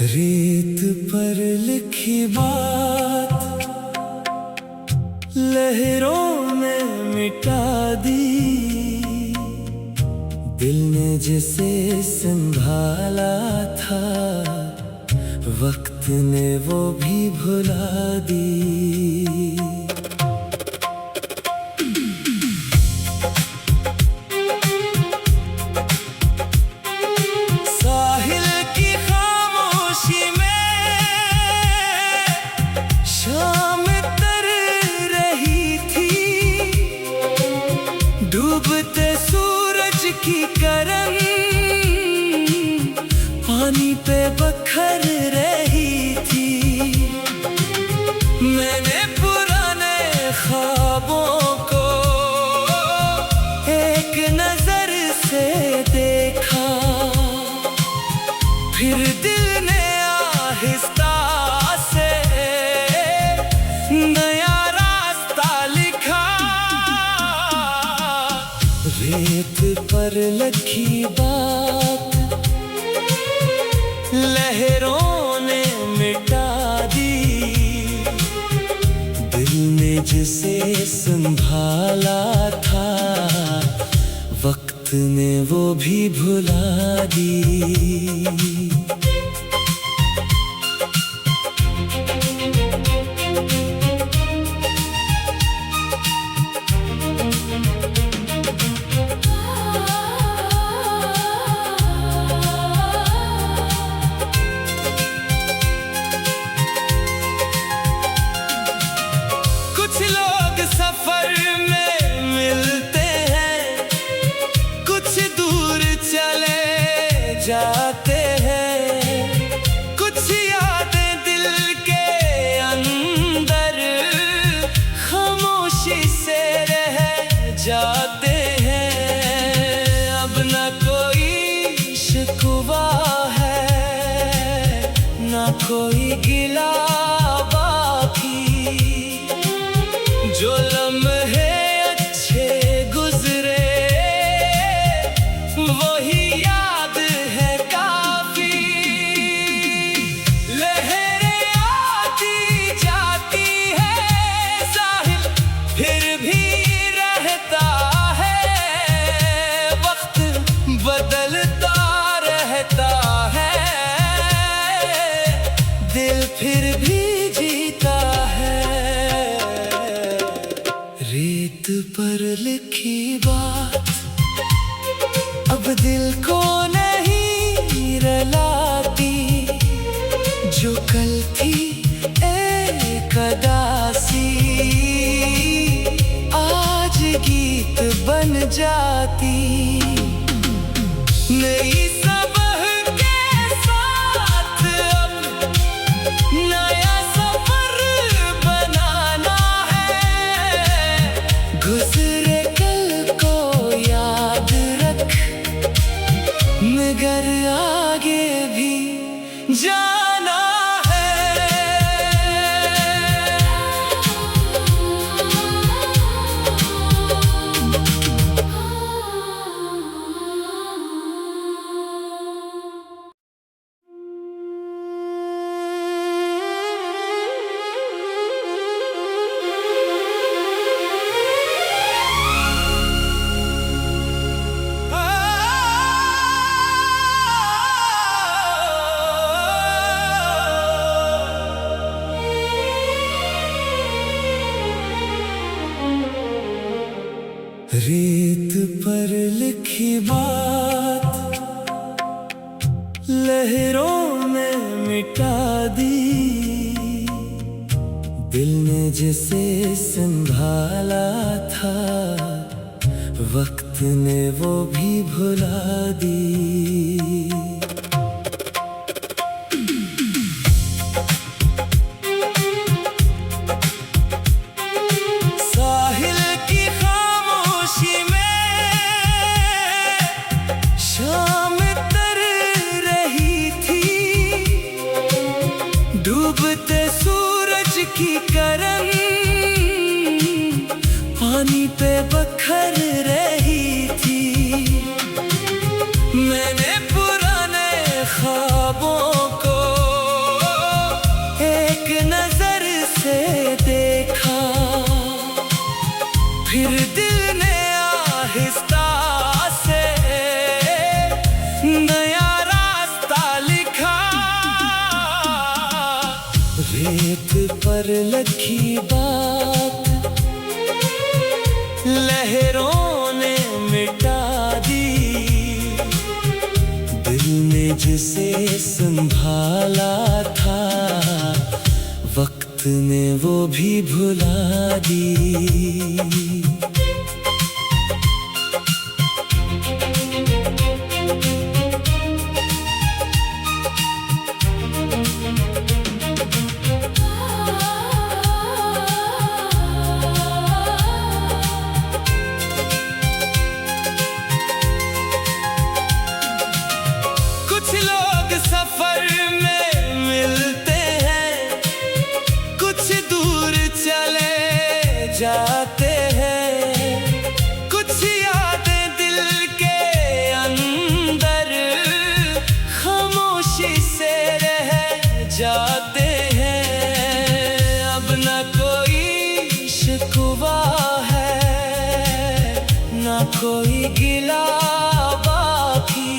रेत पर लिखी बात लहरों ने मिटा दी। दिल ने जिसे संभाला था, वक्त ने वो भी भुला दी। डूबते सूरज की किरण पानी पे बखर रही थी। मैंने पुराने ख्वाबों को एक नजर से देखा, फिर दिल ने आहिस्ता से नया रास्ता लिखा। रेत पर लिखी बात लहरों ने मिटा दी। दिल ने जिसे संभाला था, वक्त ने वो भी भुला दी। सफर में मिलते हैं, कुछ दूर चले जाते हैं। कुछ यादें दिल के अंदर खामोशी से रह जाते हैं। अब न कोई शिकवा है, न कोई गिला बाकी। जो लम्हे अच्छे गुजरे वही याद है काफी। लहरें आती जाती है, साहिल फिर भी रहता है। वक्त बदलता रहता है, दिल फिर भी जीता है। रेत पर लिखी बात अब दिल को नहीं रुलाती। जो कल थी एक अदासी, आज गीत बन जाती। नई सबह के साथ अब नया सफर बनाना है। गुजरे कल को याद रख, मगर आगे भी जाना है। रेत पर लिखी बात लहरों ने मिटा दी। दिल ने जिसे संभाला था, वक्त ने वो भी भुला दी। डूबते सूरज की किरण पानी पे बखर रही थी। मैंने पुराने ख्वाबों को फिर दिल ने आहिस्ता से नया रास्ता लिखा। रेत पर लिखी बात लहरों ने मिटा दी। दिल ने जिसे संभाला था, वक्त ने वो भी भुला दी। कुछ लोग सफर में मिलते हैं, कुछ दूर चले जाते हैं। कुछ यादें दिल के अंदर खामोशी से रह जाते हैं। अब न कोई शिकवा है, न कोई गिला बाकी।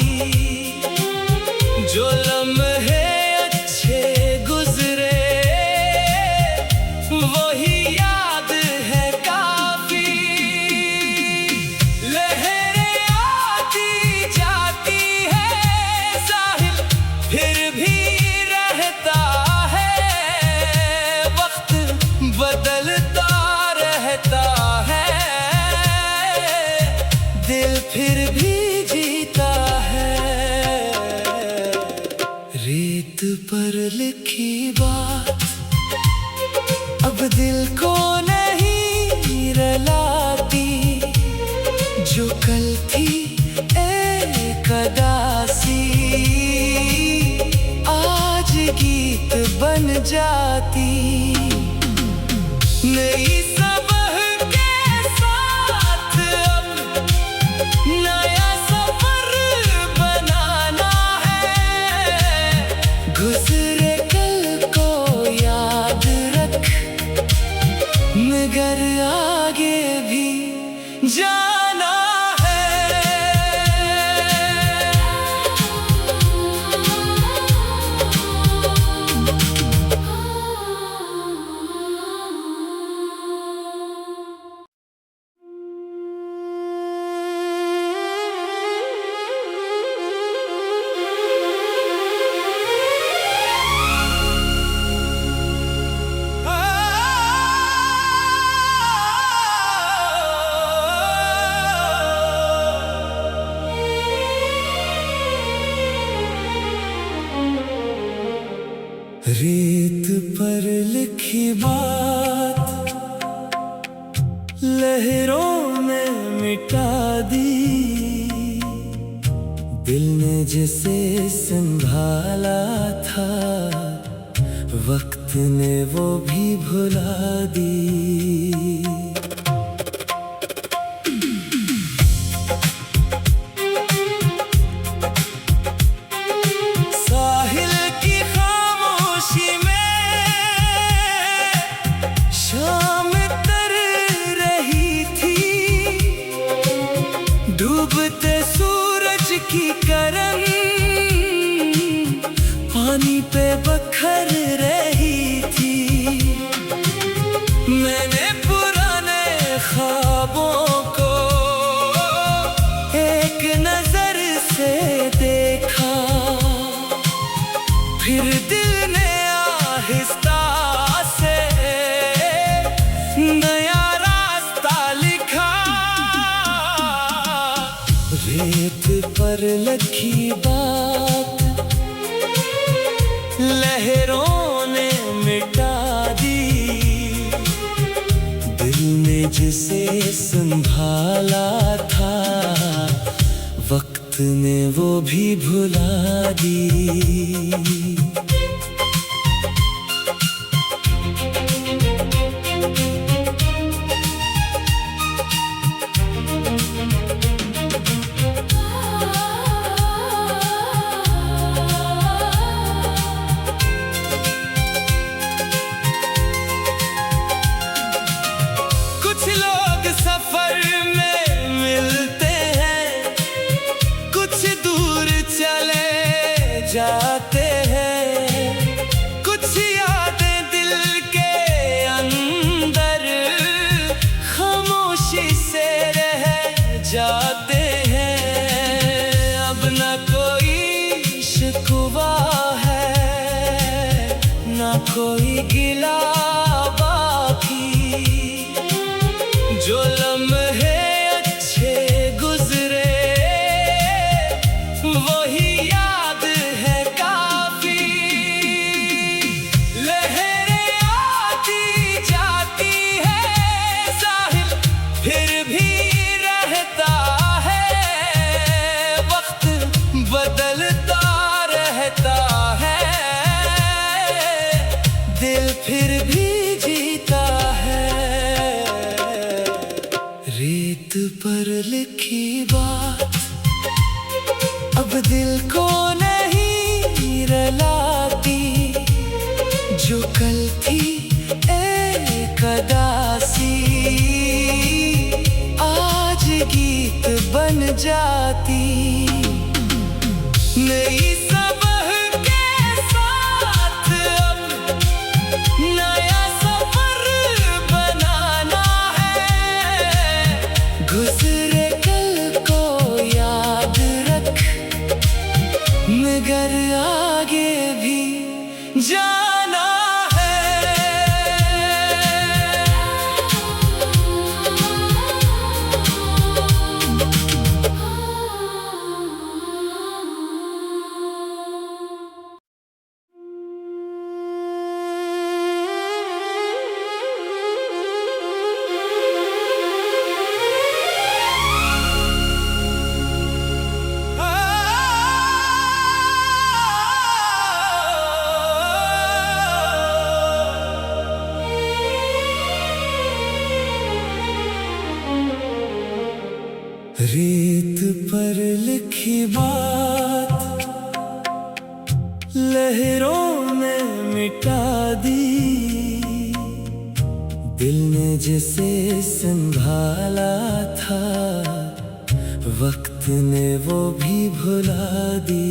जो लम्हे अच्छे गुजरे वही याद है काफी। लहरें आती जाती है साहिल फिर भी रहता है। वक्त बदलता रहता है, दिल फिर भी जीता है। रेत पर लिखी बात अब दिल को नहीं रुलाती। जो कल थी एक अदासी, आज गीत बन जाती। नई सबह के साथ अब नया सफर बनाना है। गुजरे कल को याद रख, मगर आगे भी जाना है। रेत पर लिखी बात लहरों ने मिटा दी। दिल ने जिसे संभाला था, वक्त ने वो भी भुला दी। डूबते सूरज की किरण पानी पे बखर रही थी। मैंने पुराने ख्वाबों को एक नजर से देखा। फिर दिल ने आहिस्ता से नया रास्ता लिखा। रेत पर लिखी बात लहरों ने मिटा दी। दिल ने जिसे संभाला था, वक्त ने वो भी भुला दी। कुछ लोग सफर पर लिखी बात अब दिल को नहीं रुलाती, जो कल थी एक अदासी आज गीत बन जाती। नई सबह के साथ अब नया सफर बनाना है, गुजरे कल को याद रख मगर आगे भी जाना है। रेत पर लिखी बात लहरों ने मिटा दी, दिल ने जिसे संभाला था वक्त ने वो भी भुला दी।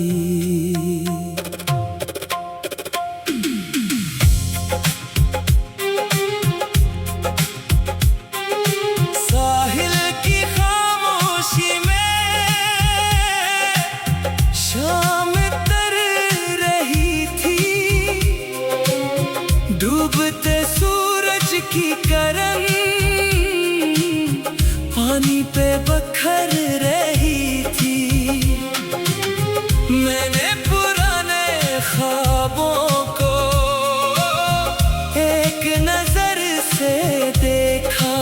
डूबते सूरज की किरण पानी पे बखर रही थी, मैंने पुराने ख्वाबों को एक नजर से देखा,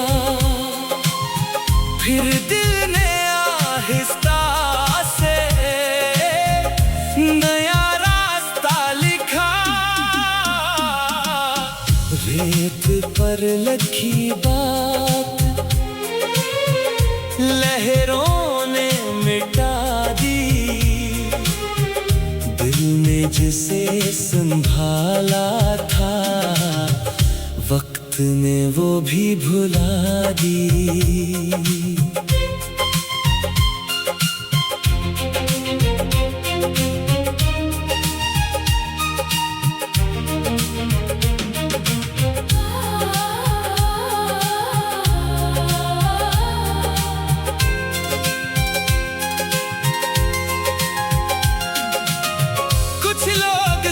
फिर दिल ने आहिस्ता से नया रेत पर लिखी बात लहरों ने मिटा दी, दिल ने जिसे संभाला था वक्त ने वो भी भुला दी।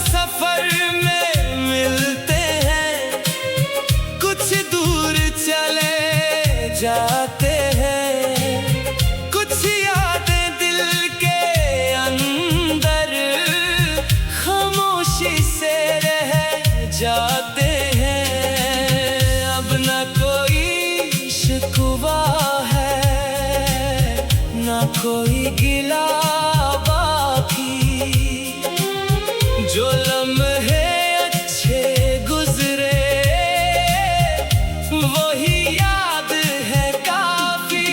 सफर में मिलते हैं, कुछ दूर चले जाते हैं, कुछ यादें दिल के अंदर खामोशी से रह जाते हैं। अब न कोई शिकवा है न कोई गिला बाकी, जो लम्हे अच्छे गुजरे वही याद है काफी।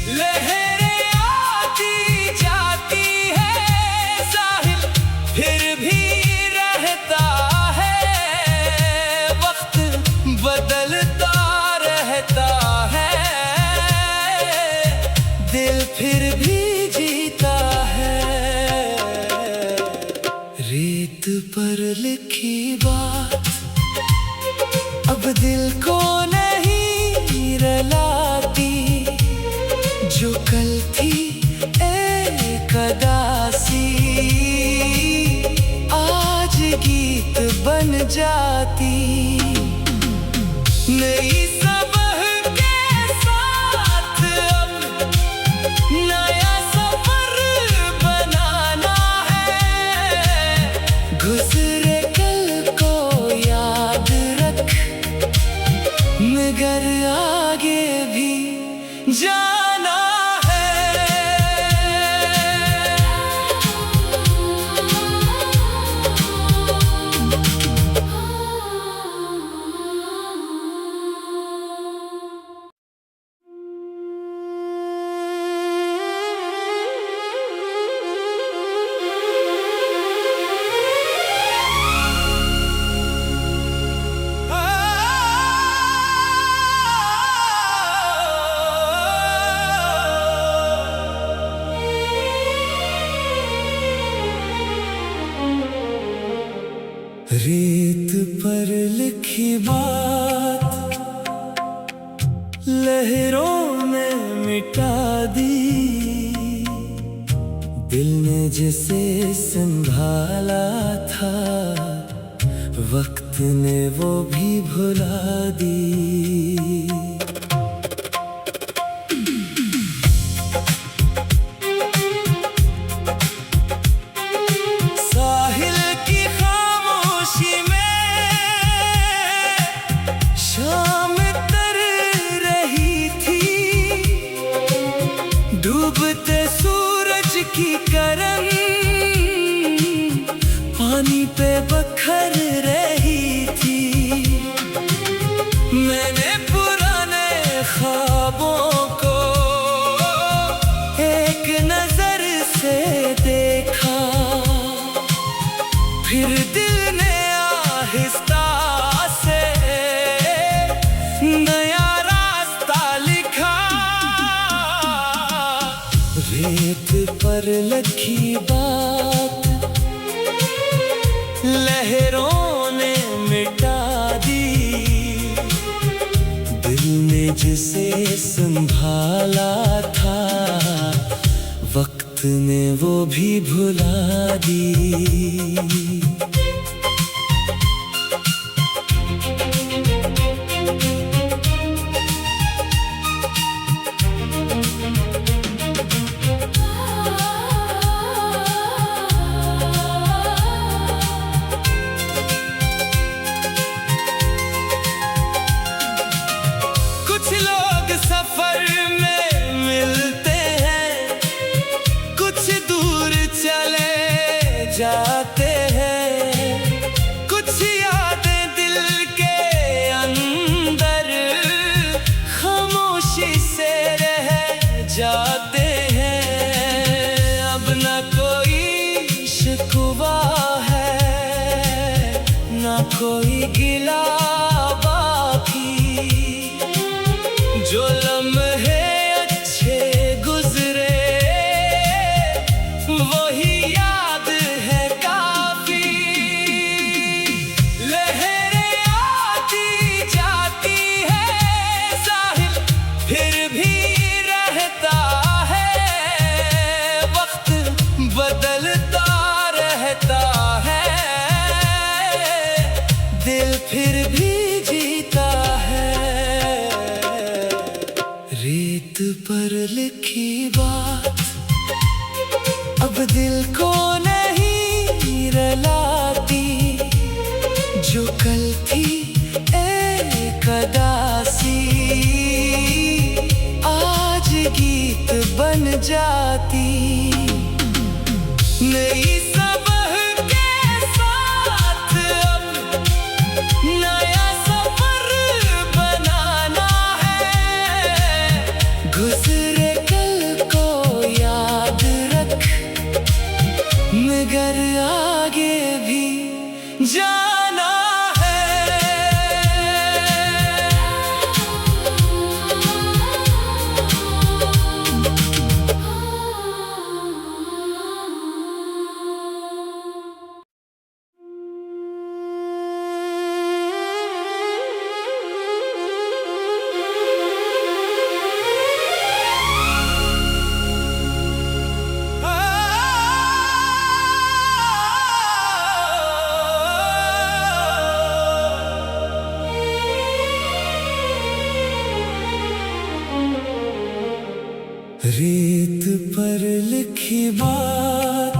लहरें आती जाती है साहिल फिर भी रहता है, वक्त बदलता रहता है, दिल फिर भी जीता है। रेत पर लिखी बात अब दिल को नहीं रुलाती, जो कल थी एक अदासी आज गीत बन जाती। नई सबह के साथ अब नया सफर बनाना है, गुजरे कल को याद रख मगर आगे भी जाना है। रेत पर लिखी बात लहरों ने मिटा दी, दिल ने जिसे संभाला था वक्त ने वो भी भुला दी। डूबते सूरज की किरण पानी पे बखर रही थी। मैंने पुराने ख्वाबों को एक नजर से देखा, फिर दिल ने आहिस्ता से नया रास्ता लिखा। रेत पर लिखी बात लहरों ने मिटा दी, दिल ने जिसे संभाला था वक्त ने वो भी भुला दी। सफर में मिलते हैं, कुछ दूर चले जाते हैं, कुछ यादें दिल के अंदर खामोशी से रह जाते हैं। अब न कोई शिकवा है न कोई गिला बाकी, जो लम्हे अच्छे गुजरे वही याद है काफी। लहरें आती जाती है साहिल फिर भी रहता है, वक्त बदलता रहता है, दिल फिर भी जीता है। रेत पर लिखी बात अब दिल को नहीं रुलाती, जो कल थी एक अदासी आज गीत बन जाती। नई सबह के साथ अब नया सफर बनाना है, गुजरे कल को याद रख मगर आगे भी जाना है। रेत पर लिखी बात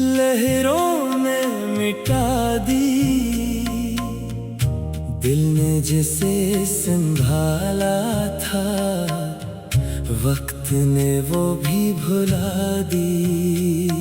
लहरों ने मिटा दी, दिल ने जिसे संभाला था वक्त ने वो भी भुला दी।